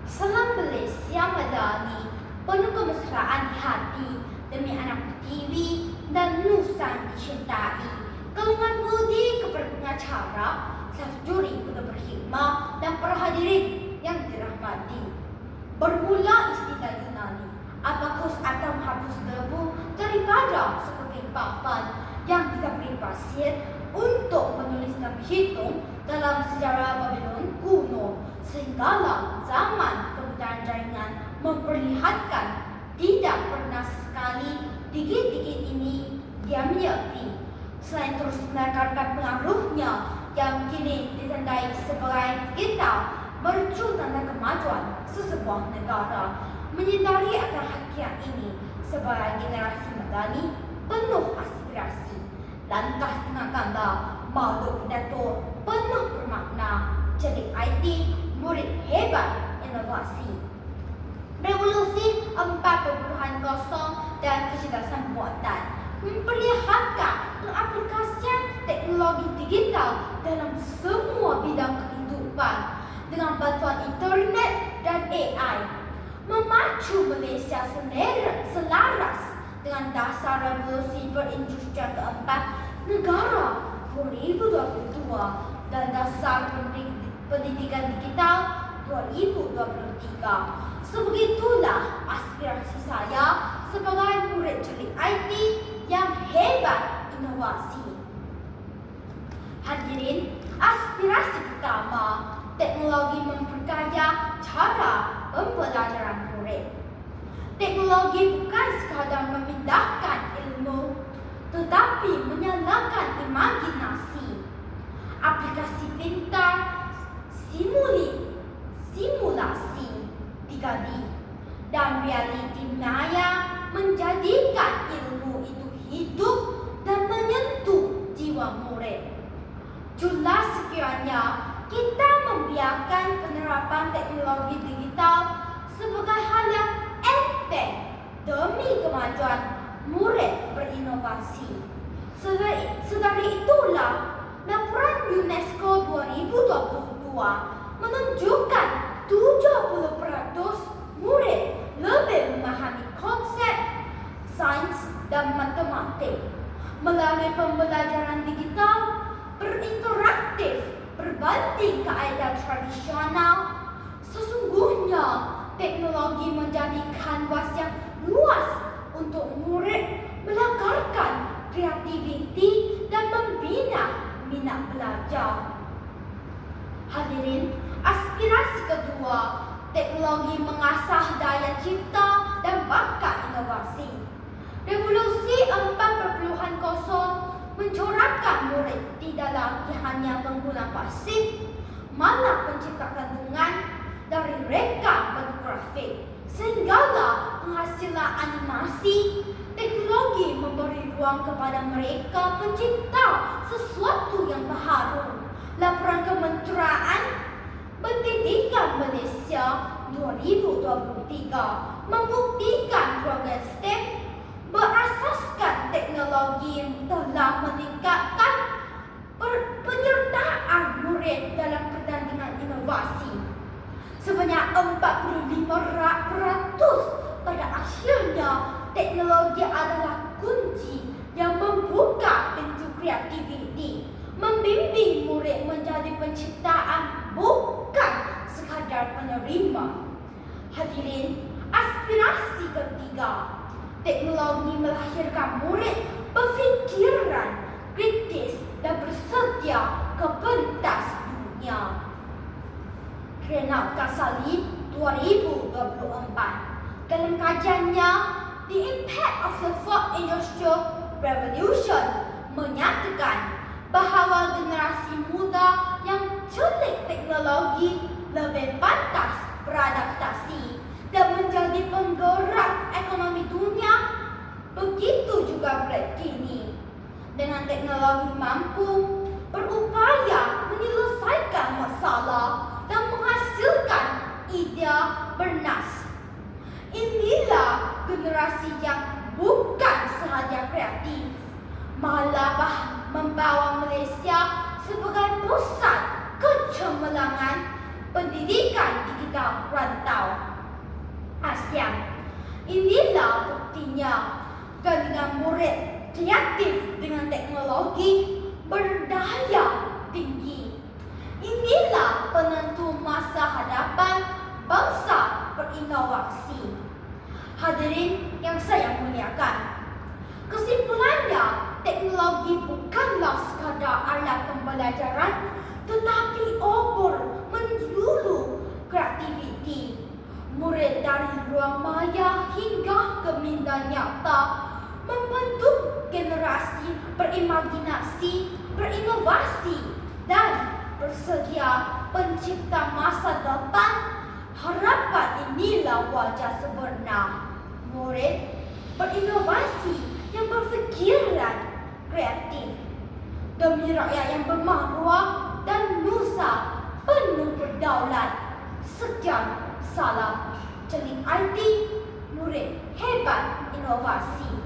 Salam Malaysia Madani, penuh kemesraan hati demi anak pertiwi dan nusa yang dicintai. Kalangan budi kepada pengacara, staf juri kuda berhikmah dan para hadirin yang dirahmati. Bermula istilah Yunani, abakus atau menghapus debu daripada seperti papan yang diberi pasir untuk menulis dan berhitung dalam sejarah Babylon kuno, sehinggalah zaman kemudahan jaringan memperlihatkan tidak pernah sekali digit-digit ini diambil. Selain terus menekankan pengaruhnya yang kini ditandai sebagai digital mercu tanda kemajuan sesebuah negara, menyadari akan hakikat ini sebagai generasi madani penuh aspirasi. Lantas dengan kanda malu pidato penuh bermakna jadi IT murid hebat inovasi. Revolusi 4.0 dan kecerdasan buatan memperlihatkan pengaplikasian teknologi digital dalam semua bidang kehidupan dengan bantuan internet dan AI, memacu Malaysia selaras dengan dasar revolusi perindustrian keempat negara 2022 dan dasar pendidikan digital 2023. Sebegitulah aspirasi saya sebagai murid celik IT yang hebat inovasi. Hadirin, aspirasi pertama, teknologi memperkaya cara pembelajaran murid. Teknologi bukan sekadar memindahkan ilmu, tetapi menyalakan imajinasi. Aplikasi pintar, simulasi 3D, dan realiti maya menjadikan ilmu itu hidup dan menyentuh jiwa murid. Jelas sekiranya kita membiarkan penerapan teknologi digital sebagai hal yang enteng demi kemajuan murid berinovasi. Sedari itulah laporan UNESCO 2022 menunjukkan 70% murid lebih memahami konsep sains dan matematik melalui pembelajaran digital berinteraktif berbanding kaedah tradisional. Sesungguhnya teknologi menjadi kanvas yang luas untuk murid melakarkan kreativiti dan membina minat belajar. Hadirin, aspirasi kedua, teknologi mengasah daya cipta dan bakat inovasi. Revolusi 4.0 mencorakkan murid tidak lagi hanya pengguna pasif, malah pencipta kandungan dari reka bentuk grafik, sehinggalah penghasilan animasi. Teknologi memberi ruang kepada mereka pencipta sesuatu yang baharu. Laporan Kementerian Pendidikan Malaysia 2023 membuktikan program STEM berasaskan teknologi telah meningkatkan penyertaan murid dalam pertandingan inovasi sebanyak 45%. Pada akhirnya, teknologi adalah kunci yang membuka pintu kreativiti, membimbing murid menjadi penciptaan bukan sekadar penerima. Hadirin, aspirasi ketiga, teknologi melahirkan murid berfikiran kritis dan bersedia ke pentas dunia. Renat Kasali 2024 dalam kajiannya The Impact of the Fourth Industrial Revolution menyatakan bahawa generasi muda yang celik teknologi lebih pantas beradaptasi dan menjadi penggerak ekonomi dunia. Begitu juga Brad kini dengan teknologi mampu berupaya menyelesaikan masalah dan menghasilkan ide bernas. Inilah generasi yang bukan sahaja kreatif, malah membawa Malaysia sebagai pusat kecemerlangan pendidikan digital rantau ASEAN. Inilah buktinya, gandingan murid kreatif dengan teknologi berdaya tinggi. Inilah penentu masa hadapan bangsa berinovasi. Hadirin yang saya muliakan, kesimpulannya, teknologi bukanlah sekadar alat pembelajaran, tetapi obor menjulu kreativiti. Murid dari ruang maya hingga ke minda nyata membentuk generasi berimajinasi, berinovasi, dan bersedia pencipta masa depan. Harapan inilah wajah sebenar murid berinovasi yang berfikiran kreatif demi rakyat yang bermaruah dan nusa penuh berdaulat. Sekian, salam Celing IT, murid hebat inovasi.